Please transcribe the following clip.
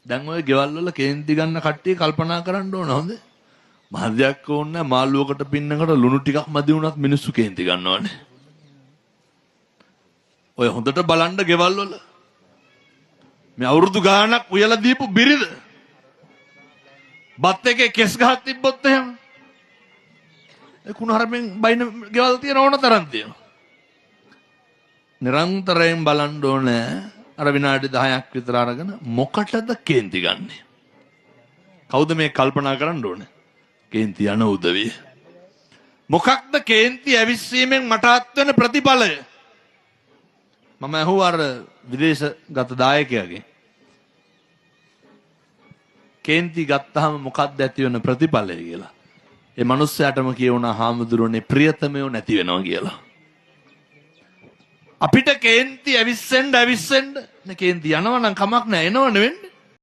දැන් ඔය ගෙවල් වල කේන්ති ගන්න කට්ටිය කල්පනා කරන්න ඕන හොඳ. මහදයක් ඕනේ මාළුවකට පින්නකට ලුණු ටිකක් මදි වුණත් මිනිස්සු කේන්ති ගන්නවනේ. ඔය හොඳට බලන්න ගෙවල් වල මේ අවුරුදු ගාණක් උයලා දීපු බිරිඳ බත් එකේ කෙස් ගහක් තිබ්බොත් එහෙම ඒ කුණහරපෙන් බයින ගෙවල් තියෙන ඕන තරම් තියෙනවා. නිරන්තරයෙන් බලන්න ඕනේ අර විනාඩි 10ක් විතර අරගෙන මොකටද කේන්ති ගන්නෙ? කවුද මේ කල්පනා කරන්න ඕනේ? කේන්ති යන උදවිය. මොකක්ද කේන්ති ඇවිස්සීමෙන් මට අත්වෙන ප්‍රතිඵලය? මම අහුවා අර විදේශගත දායකයාගෙන්. කේන්ති ගත්තාම මොකක්ද ඇති වෙන ප්‍රතිඵලය කියලා. ඒ මිනිස්සයාටම කියවුණා හාමුදුරනේ ප්‍රියතමයෝ නැති වෙනවා කියලා. අපිට කේන්ති ඇවිස්සෙන්න නේ කේන්ති යනවා නම් කමක් නැහැ එනවනේ වෙන්නේ.